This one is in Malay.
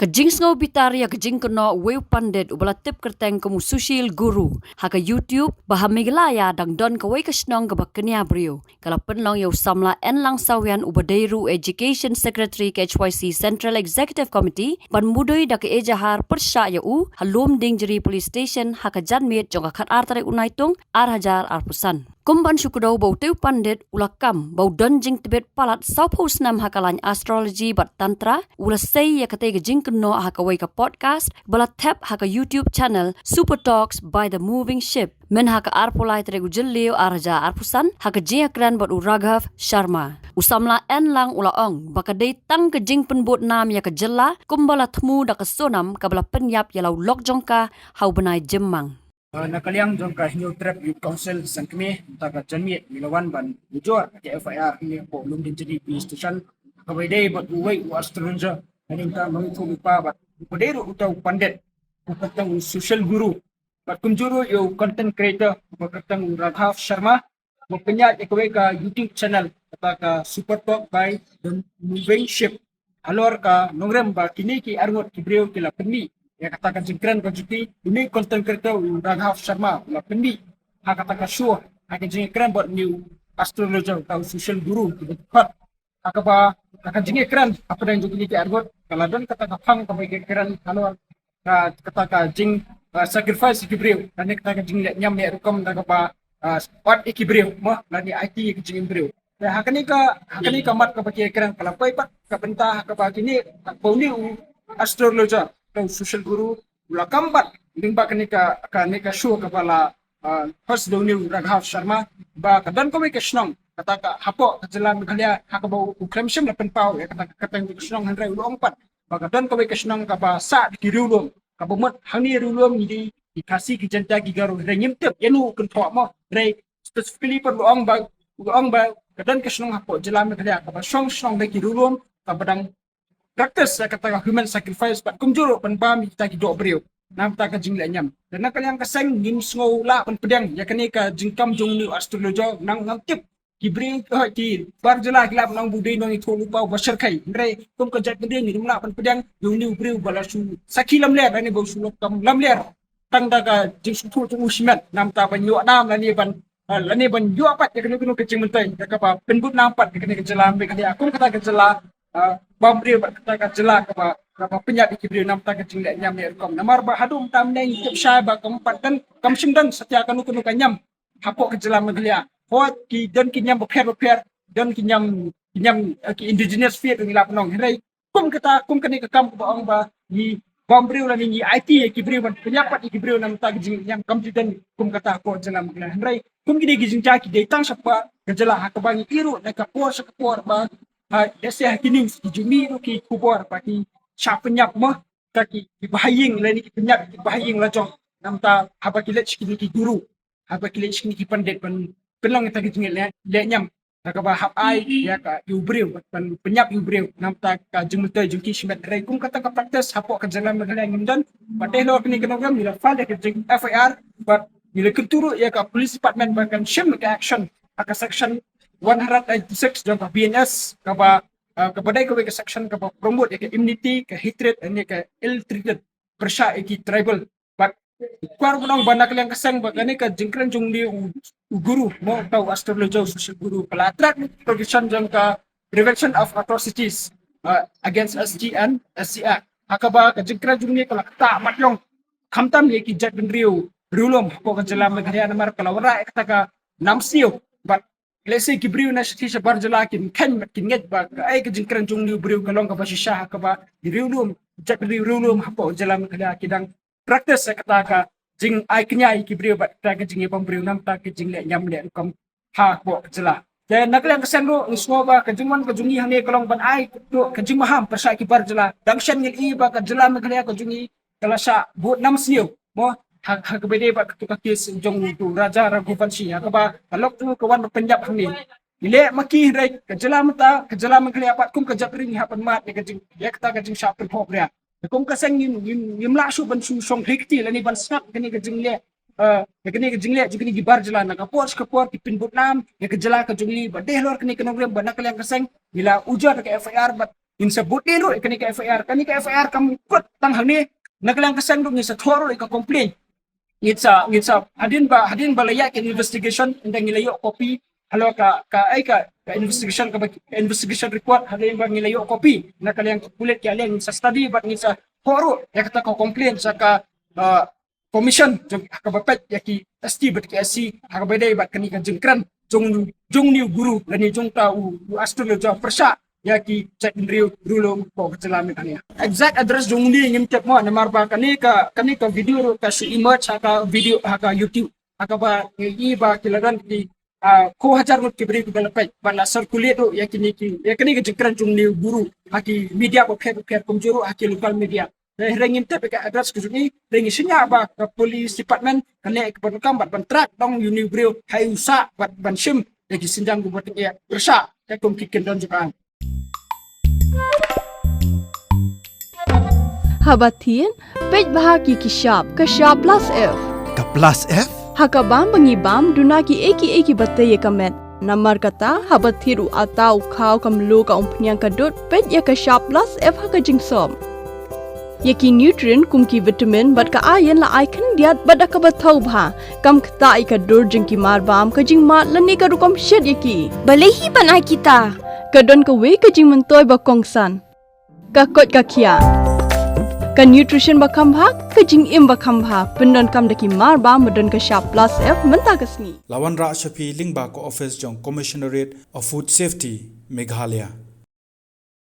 Kajing ngau bitaria kajing kena weu pandit ubala tip kerteng kamu sushil guru haka YouTube baha megalaya dang don kawai kasnong kabaknya brio kala penlong yau samla en lang sawian ubadeiru Education Secretary KHYC Central Executive Committee ban mudoi dak ejahar persya yau halum ding jeri police station haka janmit jonga khat artare unaitung arhajar arpusan kumban syukudau bau teu pandit ulakam bau donjing tibet palat saupos nam hakalan astrology bat tantra ula sei ya kate gajing keno hakawai ka podcast bala tap haka YouTube channel Super Talks by the Moving Ship men haka arpolai tere gujellio arja arpusan haka jiakran bat Raghav Sharma usamla en lang ulaong baka dei tang kajing penbut nam ya kejela kumbala temu dak sonam kabala penyap ya lau lok jongka hau benai jemang nakaliang jong ka new trap youth council sang kami taga janmi milawan ban bujor ke FIR ni po lum din jadi police station kawai dai bat uwai astrologer aning ka mangitu pa bat podero utaw pandit upatang social guru bat kumjuro yo content creator upatang Raghav Sharma mapenya ikawai ka YouTube channel ka Super Talk by the Moving Ship alor ka nongrem ba kini ki arngot kibreo kila penni ya katakan jengkran konjuti ini content creator Raghav Sharma la pendi katakan show akan jengkran buat new astrologer atau social guru dekat akaba akan jengkran apa yang juga ni argot kalau don kata pang kami jengkran kalau kata jeng sacrifice kibreu dan kata jeng nyam ya rukom akaba spot kibreu mah lani IT jeng kibreu ya hakani ka mat ka jengkran kalau paipat ka bentah akaba kini pauni astrologer atau social guru ula kambat limba kanika show kepala host doni Raghav Sharma ba kadan ko may kasnong kataka hapo kajalan kaliya hakabau ukramshim lapen pau ya kata kasnong handrai ulong pat ba kadan ko may kasnong kaba sa kirulom kabumot hangni rulom di dikasih kijanta gigaru rengim tep yanu kunto mo rei specifically per luang ba kadan kasnong hapo jalan kaliya kaba song da kirulom kabadang practice kata human sacrifice pat kumjuro pan bami kita ki do breu nam ta ka jingla nyam dan kalian kaseng ngim sngo la pan pedang ya kani ka jingkam jong ni astrologer nang tip ki breu ti barjala glab nang budai nang itu lupa basar kai re kum ka jat pedang ni la pan pedang jong ni breu bala su sakilam ler ani bau su kam lam ler tang da ka jing su tu usmet nam ta ban yo nam la ni ban yo pat ya kani kuno kecing mentai ya ka pa penbut nampat ya kani ka jela ambe kali aku kata ka jela bambri kata jela kapa penyat ikibri nam ta kecing le nyam ya kom namar ba hadum tam neng tip sha ba keempat dan kamsim dan setia kanu kanu kanyam hapok ke jela maglia hot ki dan ki nyam beper dan ki nyam ki indigenous fear ngi lap nong hei kum kani ke kam ba ong ba ni bambri la ni IT ikibri ban penyapat ikibri nam ta kecing nyam kam dan kum kata ko jela maglia hei kum ki gijing ja ki de tang sapa ke jela hakabang iru na ka por sa por ba desa kini jumi tu ki kubur pagi syak penyap mah kaki bahaying lah ni penyap bahaying lah jong namta apa kilat kini ki guru apa kilat kini ki pandit pen pelang ta ki le nyam ka bahap ai ya ka yubreu pen penyap yubreu namta ka jumta jungki simet rai kum kata ka praktis hapok ka jalan magalang ngimdan patelo kini kenogam bila file ke FIR but bila keturu ya ka police department bahkan shim ke action aka section 196 jangka BNS kepada ke section ke promote ke immunity ke hatred and ke ill treated persya ke tribal but kuar menang banyak yang kesang bagani ke jengkran jungli guru mau tahu astrologer social guru pelatrak provision jangka prevention of atrocities against SG and SCA akaba ke jengkran jungli kalau tak matyong kamtam ye ki jat benriu rulom ko ke jelam negara namar kalau ra kata ka namsio but let's say kibriu na siya barjala kin kan kin nget ba ay ka jingkran jung liu briu kalong ka ba siya ka ba riulum jak riulum hapo jalam kada kidang practice kata ka jing ay knya ay kibriu ba ta ka jing pang briu nam ta ka jing le nyam le kom ha po jala dan naklang kasan ro ismo ba ka jingman ka jungi hane kalong ban ay to ka jing maham persa ki barjala dang syan ngil i ba ka jalam kada ka jungi kala sa bu nam siyo mo hakabede ba katukakis jong tu raja Raghuvan Singh akaba alok tu kawan penjap hangni ile maki rai kejelam kali apat kum kejap ring hapan mat ne kejing ya kata kejing sap pop ria kum kasang ngim la su ban su song hekti lani ban snap kini kejing le kini kejing le jikini gibar jalan ka por tipin butnam ya kejela kejungli ba deh lor kini kenogrem ba nakal yang kasang bila ujar ke FIR bat insabot ni ro kani ka FIR kam kot tang hani naglang kasang do ni sa thoro ka complain it's hadin ba layak investigation indang nilayo copy halo ka investigation investigation report hadin ba nilayo copy nakalang kulit kaya lang sa study but ni sa thoro ya kata ko complain sa ka commission jong kabapet yaki ST bat ki SC hakabayday bat kani ka jengkran jong ni guru lani jong ta u astro jo persya yaki cek driu rulo ko kecelamin ania exact address jong ni ngim tep mo na marba kani ka video ka si image ka video ka YouTube ka ba ba kilaran ki ko hajar mut kibri ko dalapay bala circulate yakini ka jengkran jong ni guru haki media ko pher komjuro haki local media rengin tep ka address ko ni rengi sinya ba ka police department kane ka ban bat ban track dong uni grill hai usa bat ban sim yaki sinjang ko bat ya bersa ka kom kiken don jukan Habatin, pej bahagi kashab plus F. Ka plus F? Hakabam bangibam dunaki eki batay kamet. Namar kata habathiru atau kau kamlu ka umpnyang kadut pej ya kashab plus F haka jingsom. Yaki nutrient kumki vitamin bat ka ayan la icon diat bat ka bathau bha kam kata ika dur jingki marbam ka jingmat lani ka rukom shed yaki. Balehi banai kita. Kadon ka we ka jing mentoy ba kongsan. Ka kot ka kia. Ka nutrition ba khambha ka jing im ba khambha pendon kam daki marba medon ka sharp plus F menta kasni. Lawan Ra Shafi Lingba ko office jong Commissionerate of Food Safety Meghalaya.